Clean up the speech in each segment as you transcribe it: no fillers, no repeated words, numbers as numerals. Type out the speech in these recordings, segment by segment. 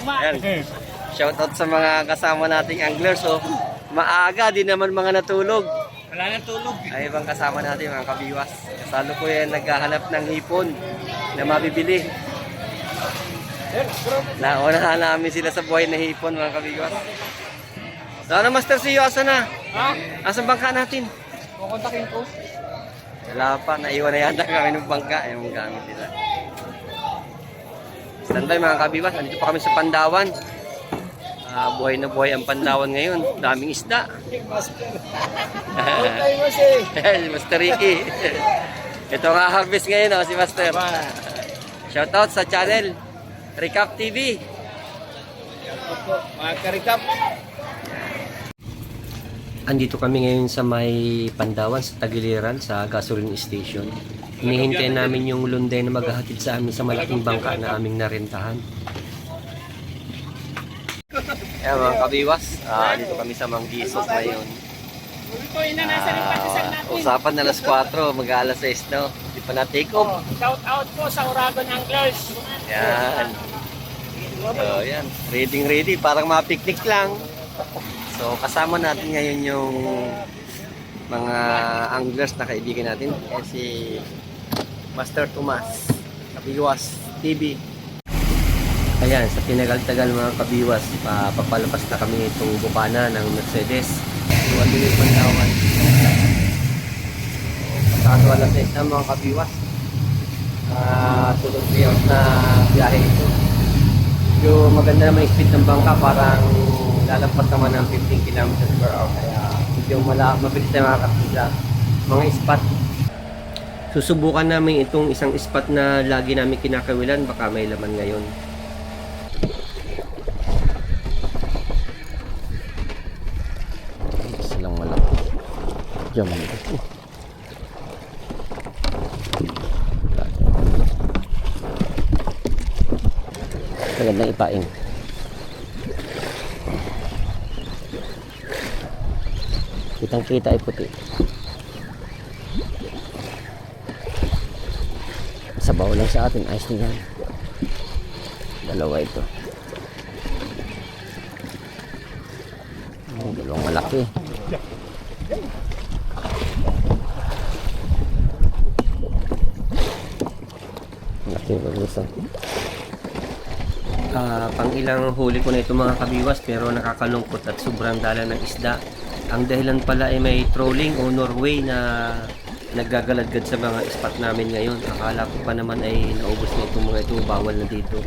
Ayan. Shoutout sa mga kasama nating anglers. So, maaga din naman mga natulog. Wala nang tulog. Ay ibang kasama natin mga kabiwas. Kasalo ko yan naghahanap ng hipon na mabibili. Nauna namin sila sa buhay na hipon mga kabiwas. So ano Master Siyo, asa na? Ha? Asan bangka natin? Kukontakin ko. Wala pa, naiwan na yata kami ng bangka. Yung gamit nila. Standby mga kabiwas, andito pa kami sa Pandawan. Buhay na buhay ang Pandawan ngayon. Daming isda. Si Master Ricky. Ito nga harvest ngayon si Master. Shoutout sa channel Recap TV. Mga ka-recap. Andito kami ngayon sa may Pandawan sa Tagiliran sa gasoline station. Hinihintay namin yung lunday na maghahatid sa amin sa malaking bangka na aming narentahan. Ayan mga kabiwas, dito kami sa Manggisos ngayon. Usapan na alas 4, mag-alas 6 no. Hindi pa na-take off. Shout out po sa Uragon Anglers. Yan. So yan, ready, parang mga picnic lang. So kasama natin ngayon yung mga anglers na kaibigan natin. Si Master Tomas, Kabiwas TV. Ayan, sa tinagal-tagal mga kabiwas, papalapas na kami itong bukana ng Mercedes. Iwan din yung Pandawan. Pasado alas 6 na mga kabiwas. Tulog layout na biyahe ito. Medyo maganda naman yung speed ng bangka, parang lalampas naman ng 15 km per hour. Kaya medyo mabilis na makakapit sa mga spot. Susubukan namin itong isang spot na lagi namin kinakawilan, baka may laman ngayon. Silang malaki. Diyan malaki. Magandang ipaing. Kitang kita ay puti. Sabaw lang sa atin, ayos na yan. Dalawa ito. Dalawang malaki. Malaki ba gusto? Pang ilang huli ko na ito mga kabiwas, pero nakakalungkot at sobrang dala ng isda. Ang dahilan pala ay may trolling o Norway na nagagaladgad sa mga spot namin ngayon. Akala ko pa naman ay naubos na itong mga ito, bawal na dito.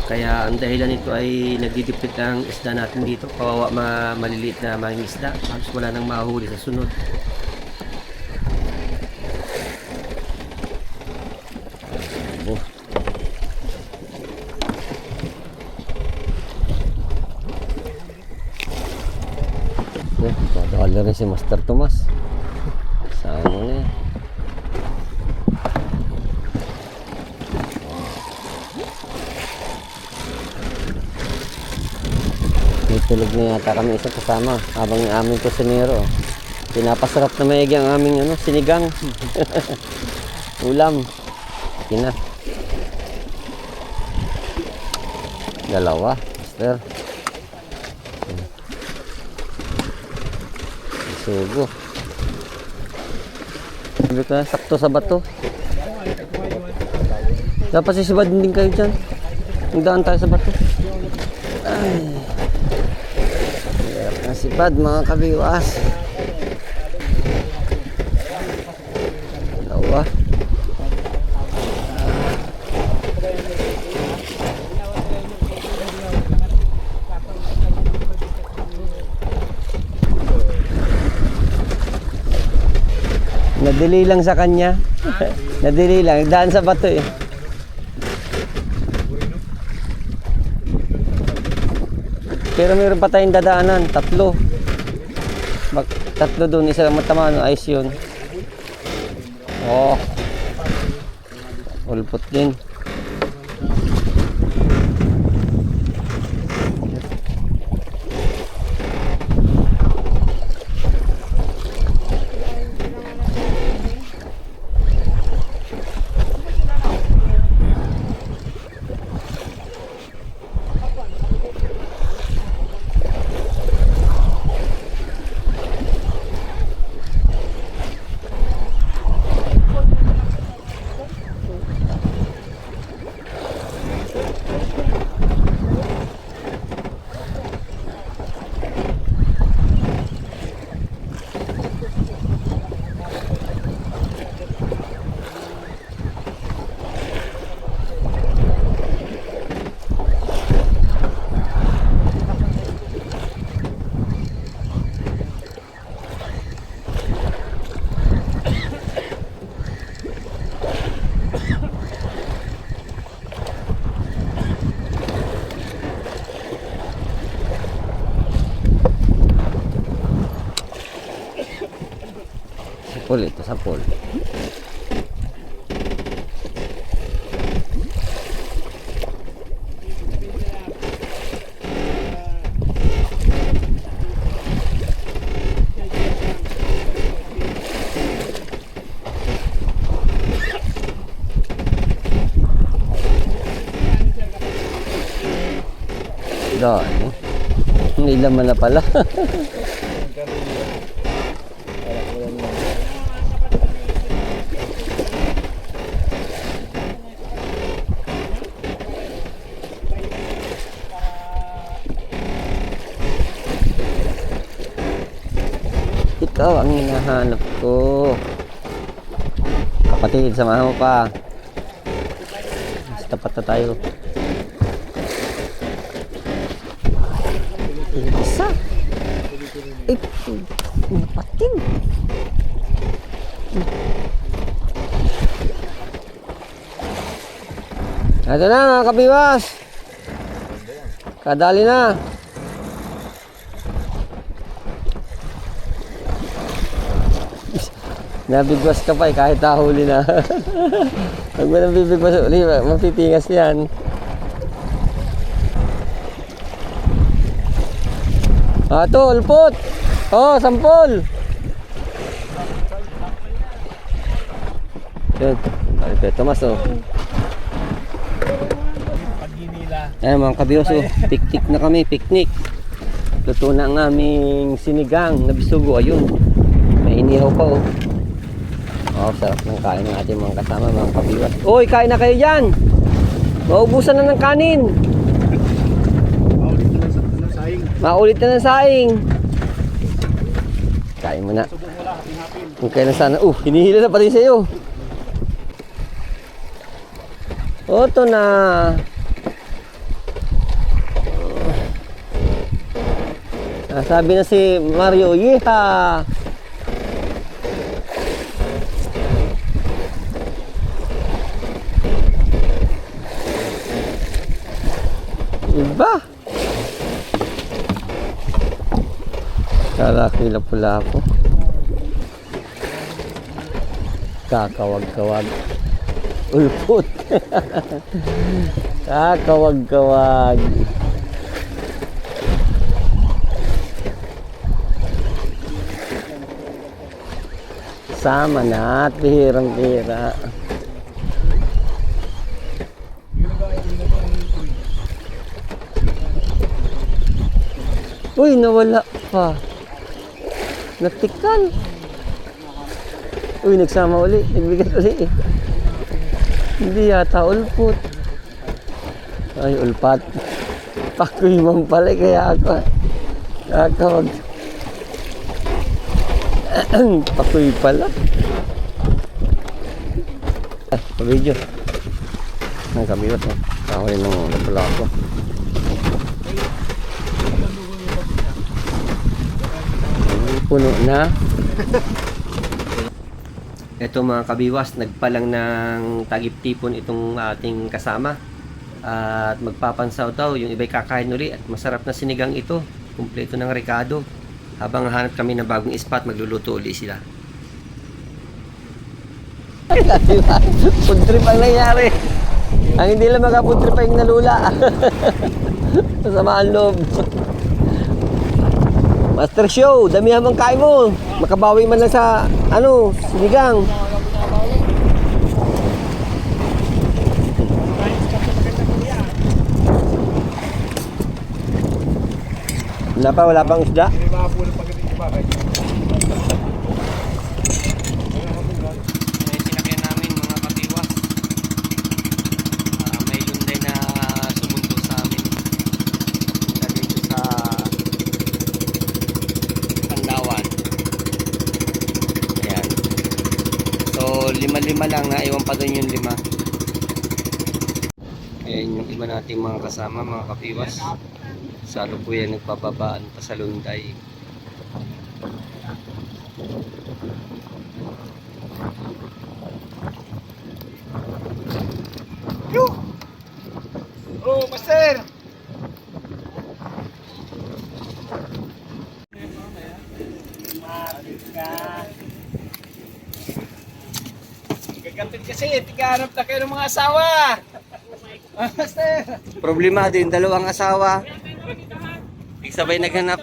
Kaya ang dahilan nito ay nagdidipit ang isda natin dito. Kawawa maliliit na mga isda. Halos wala nang mahuli sa sunod. Dadala rin si Master Tomas. Saan mo na yan? May tulog na yata kami isa kasama habang yung aming kusinero. Pinapasarap na maigi ang aming sinigang. Ulam. Kina. Dalawa, Master. Sugo. Sabi ko, sakto sa bato. Dapat sisibad din kayo dyan. Nagdaan tayo sa bato. Ay. Hirap na sibad mga kabiwas. Dalawa. Nadili lang sa kanya. Nadili lang. Daan sa bato eh. Pero meron pa tayong dadaanan. Tatlo. Tatlo doon. Isa lang matamaan. Ayos yun. Oh. Ulpot din. Sapol, ito sapol. Doon. May laman na pala. Ikaw ang hinahanap ko. Kapatid, samahan mo pa. Mas tapat na tayo. Isa. Napating. Ito na mga kabiwas. Kadali na. Nabigwas ka pa kahit nahuli na. Pag mo nang bibigwas uli, mapitingas yan. Ito, ulpot. Oh, sampol. Yan. Ito, Tomas, oh. Ayan mga kabiyos, oh. Picnic na kami, picnic. Luto na ang aming sinigang na bisugo. Ayun. May inihaw pa, oh. Oh, sarap ng kain ng ating mga kasama, mga kabiwas. Uy, kain na kayo dyan. Maubusan na ng kanin. Maulit na ng saing. Kain mo na. Kung kailan sana. Hinihila na pa rin sa'yo. Ito na. Sabi na si Mario, yeeha! Iba? Kalaki pula ako. Kakawag-kawag. Ulpot. Kakawag-kawag. Sama na at bihirang-bihira. Uy, nawala pa. Natikal. Uy, nagsama uli. Nagbigat uli eh. Hindi yata ulpot. Ay, ulpat. Pakoy man pala kaya ako. Kakawag. Pakoy pala. Ay, pa-video. Ang kabiwas eh. Kahuli ng napula ako. Puno na. Ito mga kabiwas, nagpalang ng tagip-tipon itong ating kasama. At magpapansaw daw, yung iba'y kakain uli at masarap na sinigang ito. Kumpleto ng rekado. Habang hanap kami ng bagong spot, magluluto uli sila. Food trip ang nangyari. Ang hindi lang mag-food trip ay yung nalula. Masamaan loob. Master Show, damihan mong kain mo. Makabawi man lang sa, sinigang. Wala pang isda. Sinakyan namin mga kabiwas. May lunday na sumundo sa amin. Dito sa Pandawan. Ayan. So, 5 lang na. Iwan pa doon yung 5. Ayan yung iba nating mga kasama, mga kapiwas. Salo po yan nagpapabaan pa sa lunday. Yo! Oh, master! Master kasi, tigahanap na kayo ng mga asawa. Master. Problemado yung dalawang asawa. Sabay naghanap.